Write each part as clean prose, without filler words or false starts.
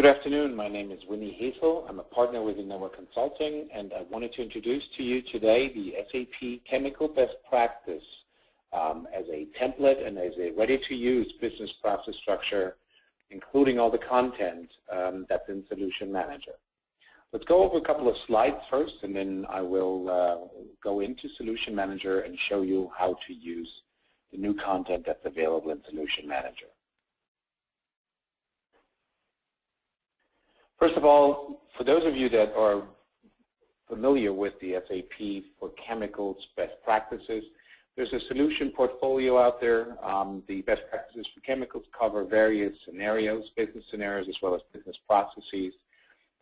Good afternoon. My name is Winnie Hazel. I'm a partner with Innova Consulting, and I wanted to introduce to you today the SAP Chemical Best Practice as a template and as a ready-to-use business process structure, including all the content that's in Solution Manager. Let's go over a couple of slides first, and then I will go into Solution Manager and show you how to use the new content that's available in Solution Manager. First of all, for those of you that are familiar with the SAP for Chemicals Best Practices, there's a solution portfolio out there. The best practices for chemicals cover various scenarios, business scenarios, as well as business processes.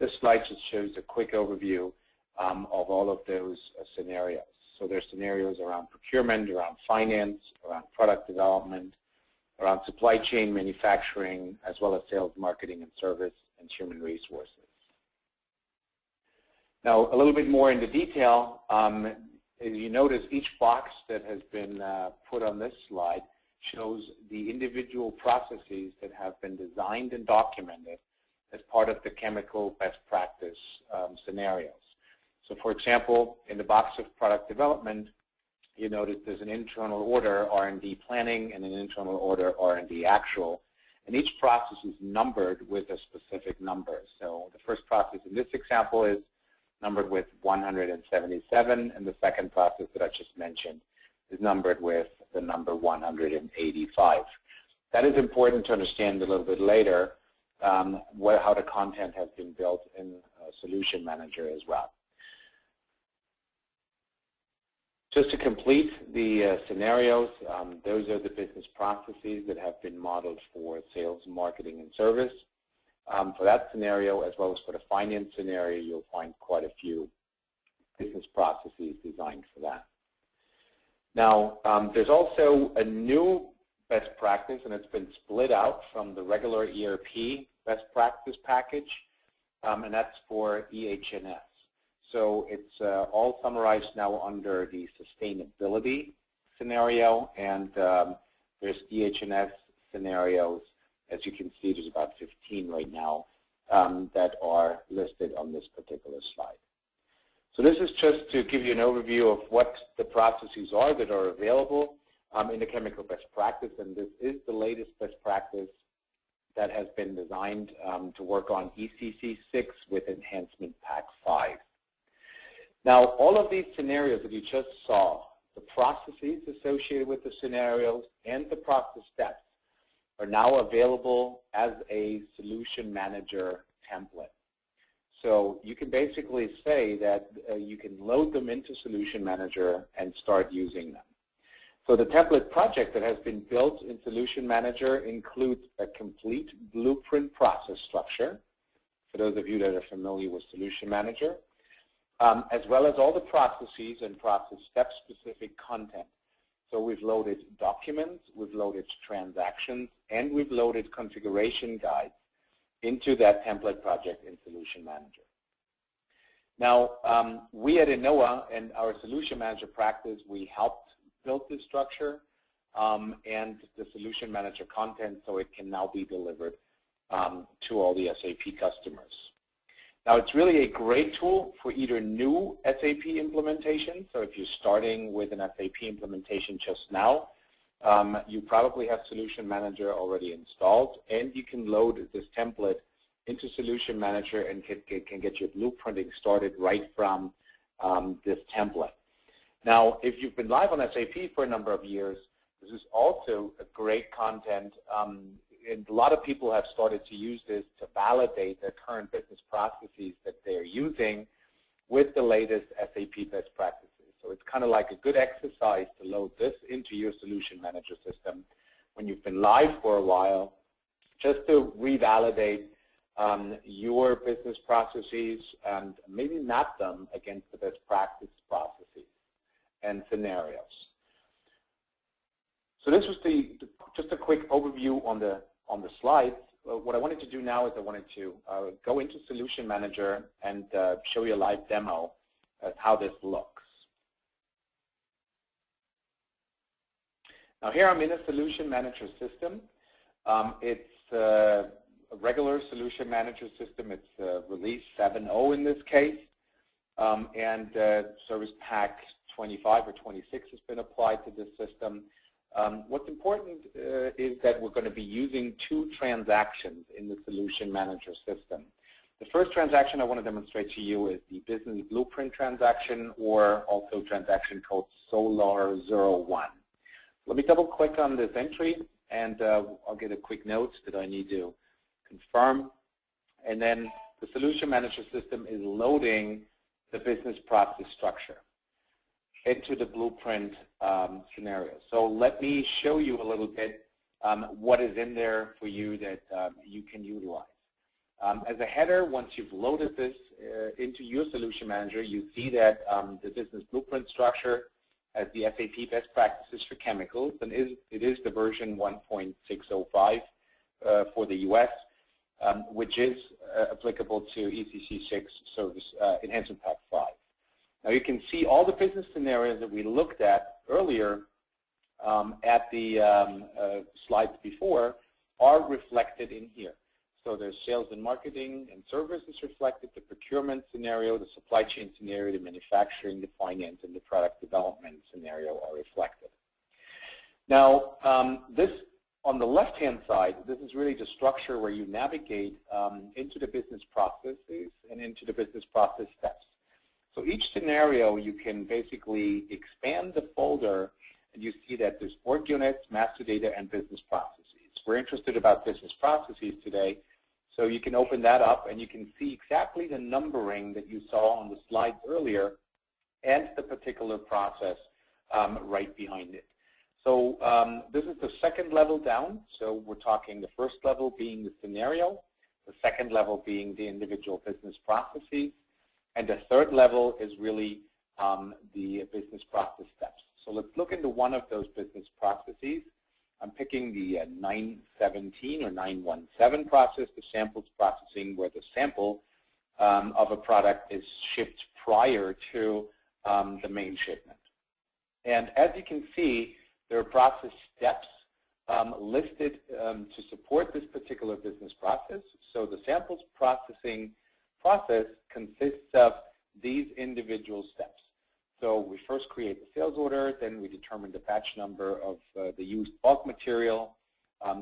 This slide just shows a quick overview of all of those scenarios. So there's scenarios around procurement, around finance, around product development, around supply chain manufacturing, as well as sales, marketing, and service, and human resources. Now, a little bit more into detail, as you notice, each box that has been put on this slide shows the individual processes that have been designed and documented as part of the chemical best practice scenarios. So, for example, in the box of product development, you notice there's an internal order R&D planning and an internal order R&D actual. And each process is numbered with a specific number. So the first process in this example is numbered with 177, and the second process that I just mentioned is numbered with the number 185. That is important to understand a little bit later how the content has been built in Solution Manager as well. Just to complete the scenarios, those are the business processes that have been modeled for sales, marketing, and service. For that scenario, as well as for the finance scenario, you'll find quite a few business processes designed for that. Now, there's also a new best practice, and it's been split out from the regular ERP best practice package, and that's for EH&S. So it's all summarized now under the sustainability scenario, and there's EH&S scenarios. As you can see, there's about 15 right now that are listed on this particular slide. So this is just to give you an overview of what the processes are that are available in the chemical best practice, and this is the latest best practice that has been designed to work on ECC 6 with Enhancement Pack 5. Now, all of these scenarios that you just saw, the processes associated with the scenarios and the process steps are now available as a Solution Manager template. So you can basically say that you can load them into Solution Manager and start using them. So the template project that has been built in Solution Manager includes a complete blueprint process structure, for those of you that are familiar with Solution Manager, as well as all the processes and process step-specific content. So we've loaded documents, we've loaded transactions, and we've loaded configuration guides into that template project in Solution Manager. Now, we at Innova and our Solution Manager practice, we helped build this structure and the Solution Manager content so it can now be delivered to all the SAP customers. Now, it's really a great tool for either new SAP implementation. So if you're starting with an SAP implementation just now, you probably have Solution Manager already installed, and you can load this template into Solution Manager and can get your blueprinting started right from this template. Now, if you've been live on SAP for a number of years, this is also a great content. And a lot of people have started to use this to validate their current business processes that they're using with the latest SAP best practices. So it's kind of like a good exercise to load this into your Solution Manager system when you've been live for a while, just to revalidate your business processes and maybe map them against the best practice processes and scenarios. So this was just a quick overview on the slides. What I wanted to do now is I wanted to go into Solution Manager and show you a live demo of how this looks. Now here I'm in a Solution Manager system. It's a regular solution manager system. It's release 7.0 in this case. And Service Pack 25 or 26 has been applied to this system. What's important is that we're going to be using 2 transactions in the Solution Manager system. The first transaction I want to demonstrate to you is the Business Blueprint transaction, or also transaction code SOLAR01. Let me double click on this entry, and I'll get a quick note that I need to confirm. And then the Solution Manager system is loading the business process structure into the blueprint scenario. So let me show you a little bit what is in there for you that you can utilize. As a header, once you've loaded this into your Solution Manager, you see that the business blueprint structure has the SAP best practices for chemicals, and it is the version 1.605 for the US, which is applicable to ECC 6 Service Enhancement Pack 5. Now you can see all the business scenarios that we looked at earlier at the slides before are reflected in here. So there's sales and marketing and service is reflected, the procurement scenario, the supply chain scenario, the manufacturing, the finance, and the product development scenario are reflected. Now, this on the left-hand side, this is really the structure where you navigate into the business processes and into the business process steps. So each scenario, you can basically expand the folder, and you see that there's org units, master data, and business processes. We're interested about business processes today, so you can open that up, and you can see exactly the numbering that you saw on the slides earlier, and the particular process right behind it. So this is the second level down. So we're talking the first level being the scenario, the second level being the individual business processes, and the third level is really the business process steps. So let's look into one of those business processes. I'm picking the 917 or 917 process, the samples processing, where the sample of a product is shipped prior to the main shipment. And as you can see, there are process steps listed to support this particular business process. So the samples processing process consists of these individual steps. So we first create the sales order, then we determine the batch number of the used bulk material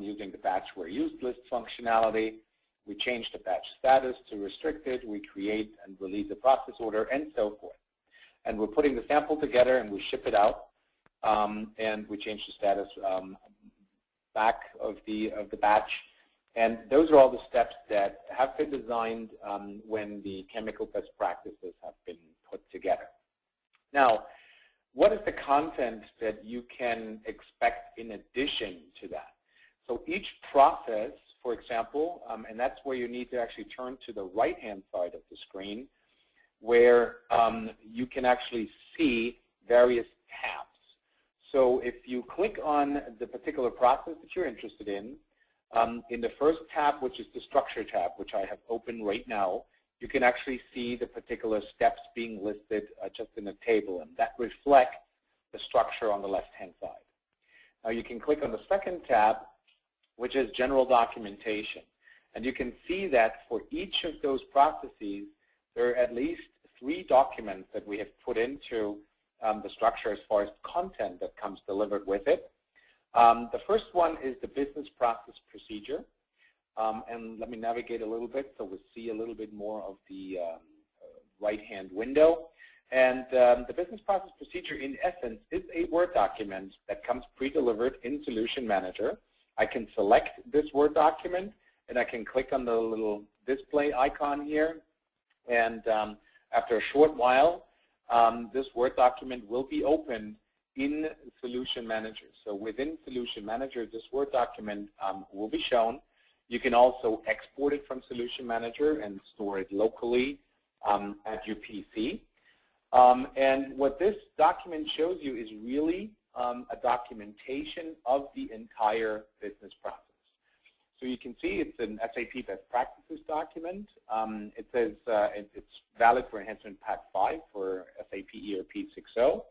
using the batch where used list functionality. We change the batch status to restricted. We create and release a process order, and so forth. And we're putting the sample together, and we ship it out, and we change the status back of the batch. And those are all the steps that have been designed when the chemical best practices have been put together. Now, what is the content that you can expect in addition to that? So each process, for example, and that's where you need to actually turn to the right-hand side of the screen, where you can actually see various tabs. So if you click on the particular process that you're interested in the first tab, which is the structure tab, which I have open right now, you can actually see the particular steps being listed just in a table, and that reflects the structure on the left-hand side. Now you can click on the second tab, which is general documentation, and you can see that for each of those processes, there are at least 3 documents that we have put into the structure as far as content that comes delivered with it. The first one is the business process procedure. And let me navigate a little bit so we'll see a little bit more of the right-hand window. And the business process procedure, in essence, is a Word document that comes pre-delivered in Solution Manager. I can select this Word document, and I can click on the little display icon here. And after a short while, this Word document will be opened in Solution Manager. So within Solution Manager, this Word document will be shown. You can also export it from Solution Manager and store it locally at your PC. And what this document shows you is really a documentation of the entire business process. So you can see it's an SAP Best Practices document. It says it's valid for Enhancement Pack 5 for SAP ERP 6.0.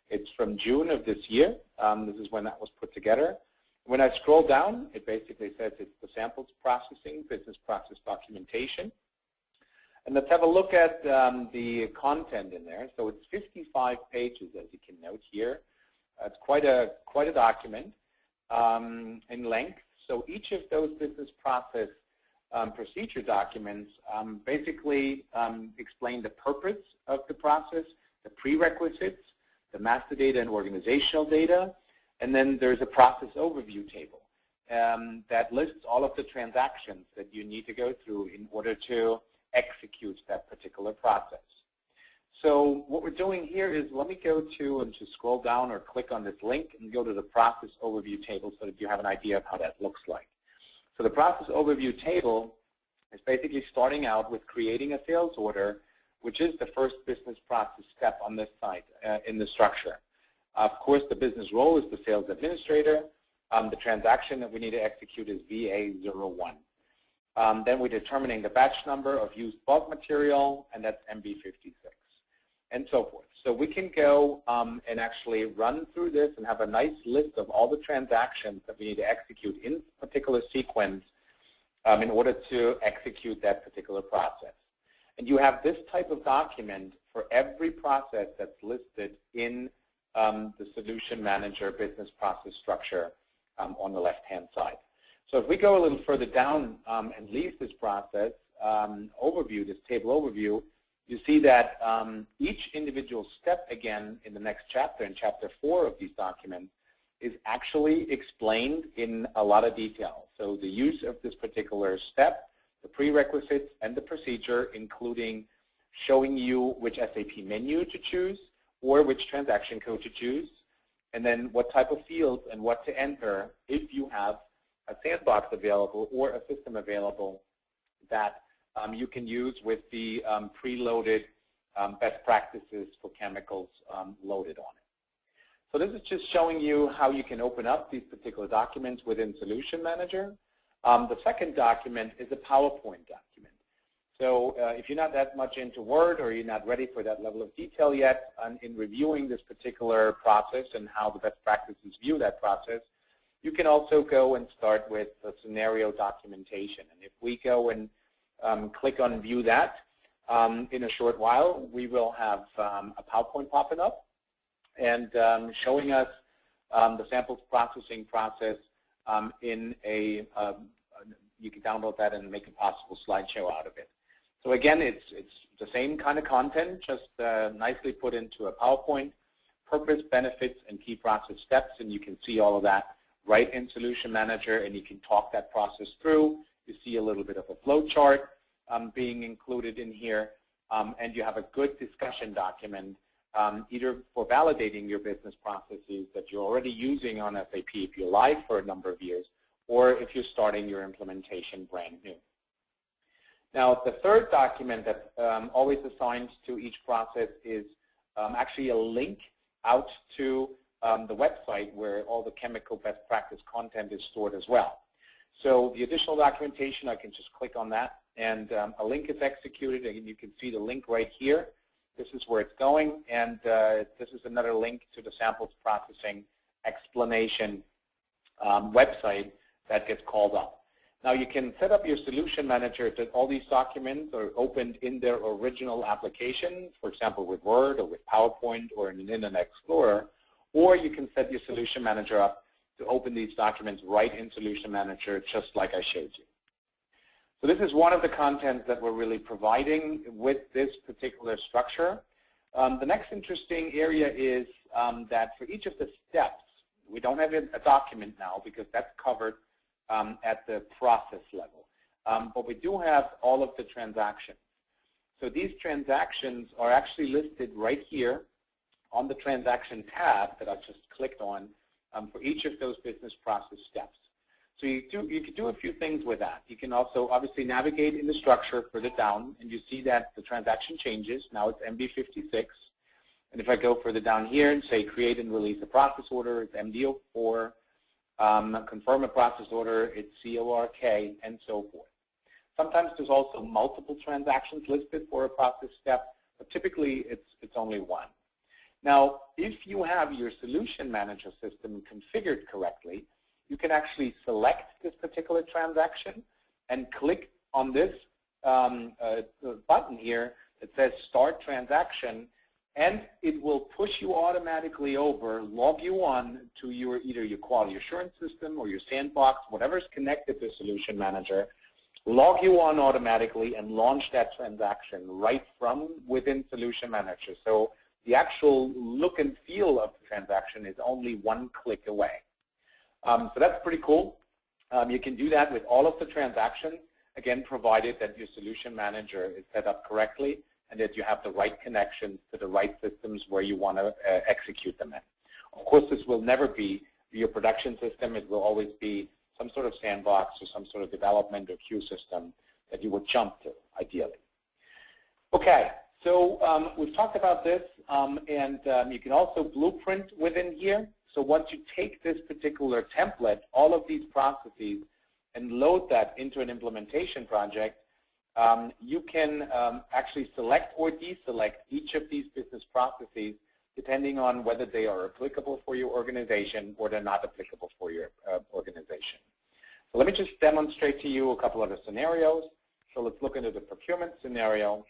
It's from June of this year. This is when that was put together. When I scroll down, it basically says it's the samples processing, business process documentation. And let's have a look at the content in there. So it's 55 pages, as you can note here. It's quite a document in length. So each of those business process procedure documents basically explain the purpose of the process, the prerequisites, the master data and organizational data, and then there's a process overview table that lists all of the transactions that you need to go through in order to execute that particular process. So what we're doing here is, let me go to and just scroll down or click on this link and go to the process overview table so that you have an idea of how that looks like. So the process overview table is basically starting out with creating a sales order, which is the first business process step on this side in the structure. Of course, the business role is the sales administrator. The transaction that we need to execute is VA01. Then we're determining the batch number of used bulk material, and that's MB56, and so forth. So we can go and actually run through this and have a nice list of all the transactions that we need to execute in a particular sequence in order to execute that particular process. And you have this type of document for every process that's listed in the Solution Manager business process structure on the left-hand side. So if we go a little further down and leave this process overview, this table overview, you see that each individual step, again, in the next chapter, in Chapter 4 of these documents, is actually explained in a lot of detail. So the use of this particular step, the prerequisites, and the procedure, including showing you which SAP menu to choose or which transaction code to choose, and then what type of fields and what to enter if you have a sandbox available or a system available that you can use with the preloaded best practices for chemicals loaded on it. So this is just showing you how you can open up these particular documents within Solution Manager. The second document is a PowerPoint document. So if you're not that much into Word or you're not ready for that level of detail yet in reviewing this particular process and how the best practices view that process, you can also go and start with the scenario documentation. And if we go and click on View That, in a short while, we will have a PowerPoint popping up and showing us the samples processing process in a, you can download that and make a possible slideshow out of it. So again, it's the same kind of content, just nicely put into a PowerPoint, purpose, benefits, and key process steps, and you can see all of that right in Solution Manager, and you can talk that process through. You see a little bit of a flow chart being included in here, and you have a good discussion document either for validating your business processes that you're already using on SAP if you're live for a number of years, or if you're starting your implementation brand new. Now, the third document that's always assigned to each process is actually a link out to the website where all the chemical best practice content is stored as well. So the additional documentation, I can just click on that, and a link is executed, and you can see the link right here. This is where it's going, and this is another link to the samples processing explanation website that gets called up. Now you can set up your Solution Manager that all these documents are opened in their original application, for example with Word or with PowerPoint or in an Internet Explorer, or you can set your Solution Manager up to open these documents right in Solution Manager just like I showed you. So this is one of the contents that we're really providing with this particular structure. The next interesting area is that for each of the steps, we don't have a document now because that's covered at the process level. But we do have all of the transactions. So these transactions are actually listed right here on the transaction tab that I just clicked on for each of those business process steps. So you can do a few things with that. You can also obviously navigate in the structure further down, and you see that the transaction changes. Now it's MB56. And if I go further down here and say create and release a process order, it's MD04. Confirm a process order, it's CORK, and so forth. Sometimes there's also multiple transactions listed for a process step, but typically it's only one. Now, if you have your Solution Manager system configured correctly, you can actually select this particular transaction and click on this button here that says Start Transaction, and it will push you automatically over, log you on to either your quality assurance system or your sandbox, whatever is connected to Solution Manager, log you on automatically and launch that transaction right from within Solution Manager. So the actual look and feel of the transaction is only one click away. So that's pretty cool. You can do that with all of the transactions, again, provided that your Solution Manager is set up correctly and that you have the right connections to the right systems where you want to execute them in. Of course, this will never be your production system. It will always be some sort of sandbox or some sort of development or queue system that you would jump to, ideally. Okay, so we've talked about this, and you can also blueprint within here. So once you take this particular template, all of these processes, and load that into an implementation project, you can actually select or deselect each of these business processes depending on whether they are applicable for your organization or they're not applicable for your organization. So let me just demonstrate to you a couple of the scenarios. So let's look into the procurement scenario.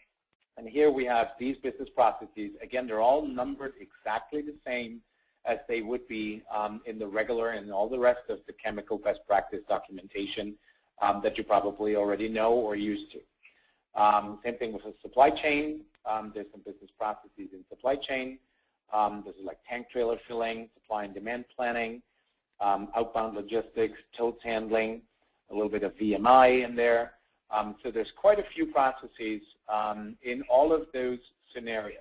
And here we have these business processes. Again, they're all numbered exactly the same as they would be in the regular and all the rest of the chemical best practice documentation that you probably already know or used to. Same thing with the supply chain. There's some business processes in supply chain. This is like tank trailer filling, supply and demand planning, outbound logistics, totes handling, a little bit of VMI in there. So there's quite a few processes in all of those scenarios.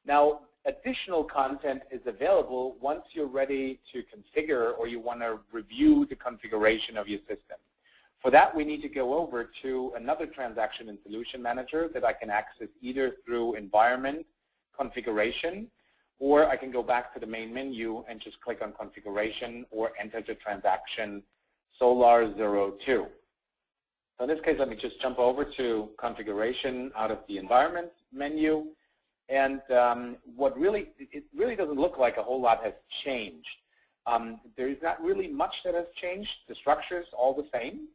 Now, additional content is available once you're ready to configure or you want to review the configuration of your system. For that, we need to go over to another transaction in Solution Manager that I can access either through Environment, Configuration, or I can go back to the main menu and just click on Configuration or enter the transaction Solar 02. So in this case, let me just jump over to Configuration out of the Environment menu. And it really doesn't look like a whole lot has changed. There's not really much that has changed. The structure is all the same.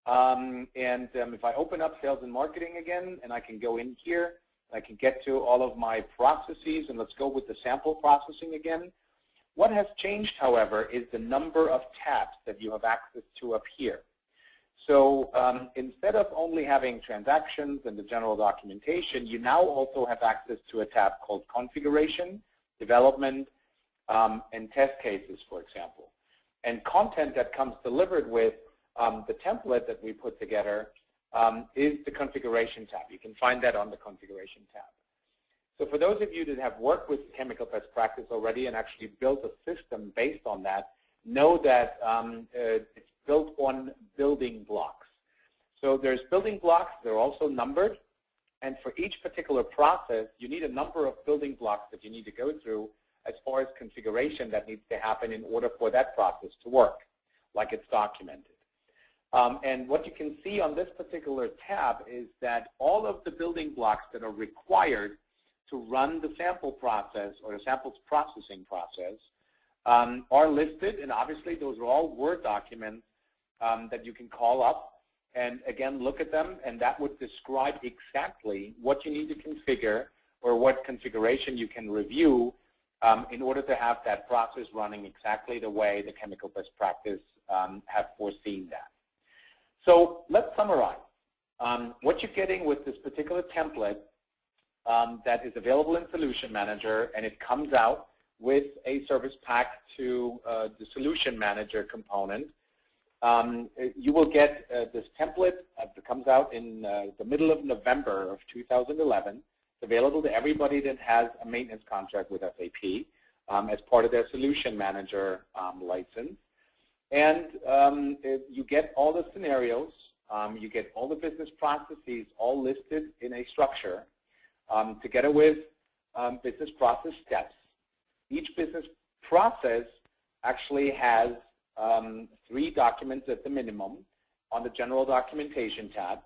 If I open up sales and marketing again, and I can go in here, I can get to all of my processes, and let's go with the sample processing again. What has changed, however, is the number of tabs that you have access to up here. So instead of only having transactions and the general documentation, you now also have access to a tab called Configuration, Development, and Test Cases, for example. And content that comes delivered with the template that we put together is the Configuration tab. You can find that on the Configuration tab. So for those of you that have worked with chemical best practice already and actually built a system based on that, know that it's built on building blocks. So there's building blocks. They're also numbered. And for each particular process, you need a number of building blocks that you need to go through as far as configuration that needs to happen in order for that process to work, like it's documented. And what you can see on this particular tab is that all of the building blocks that are required to run the sample process or the samples processing process are listed. And obviously, those are all Word documents that you can call up and, again, look at them. And that would describe exactly what you need to configure or what configuration you can review in order to have that process running exactly the way the chemical best practice have foreseen that. So let's summarize. What you're getting with this particular template that is available in Solution Manager, and it comes out with a service pack to the Solution Manager component. You will get this template that comes out in the middle of November of 2011. It's available to everybody that has a maintenance contract with SAP as part of their Solution Manager license. And you get all the scenarios, you get all the business processes all listed in a structure together with business process steps. Each business process actually has 3 documents at the minimum on the General Documentation tab,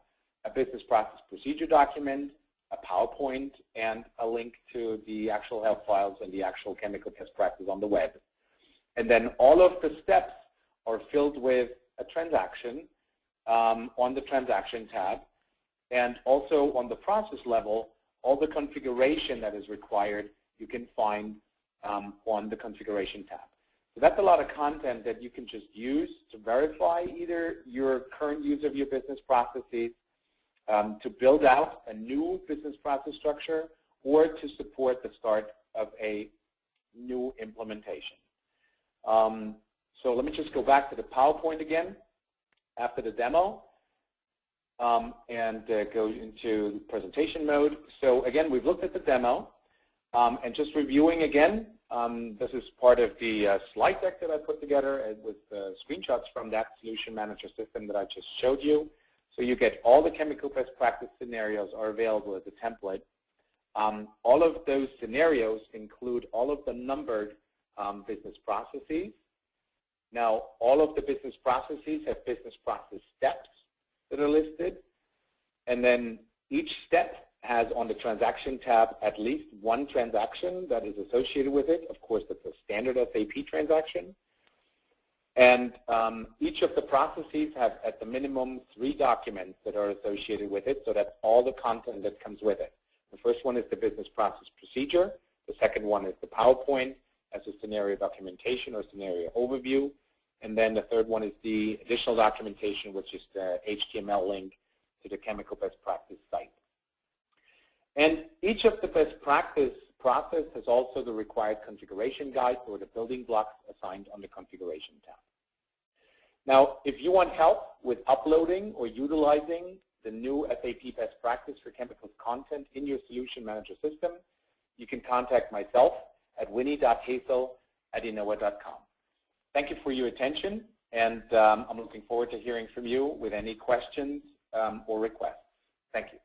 a business process procedure document, a PowerPoint, and a link to the actual help files and the actual chemical best practice on the web. And then all of the steps are filled with a transaction on the transaction tab, and also on the process level, all the configuration that is required you can find on the configuration tab. So that's a lot of content that you can just use to verify either your current use of your business processes, to build out a new business process structure, or to support the start of a new implementation. So let me just go back to the PowerPoint again after the demo and go into the presentation mode. So again, we've looked at the demo, and just reviewing again, this is part of the slide deck that I put together with screenshots from that solution manager system that I just showed you. So you get all the chemical best practice scenarios are available as a template. All of those scenarios include all of the numbered business processes. Now, all of the business processes have business process steps that are listed. And then each step has on the transaction tab at least one transaction that is associated with it. Of course, that's a standard SAP transaction. And each of the processes have at the minimum 3 documents that are associated with it, so that's all the content that comes with it. The first one is the business process procedure. The second one is the PowerPoint as a scenario documentation or scenario overview. And then the third one is the additional documentation, which is the HTML link to the chemical best practice site. And each of the best practice process has also the required configuration guides or the building blocks assigned on the configuration tab. Now, if you want help with uploading or utilizing the new SAP best practice for chemicals content in your solution manager system, you can contact myself at winnie.hazel@innova.com. Thank you for your attention, and I'm looking forward to hearing from you with any questions or requests. Thank you.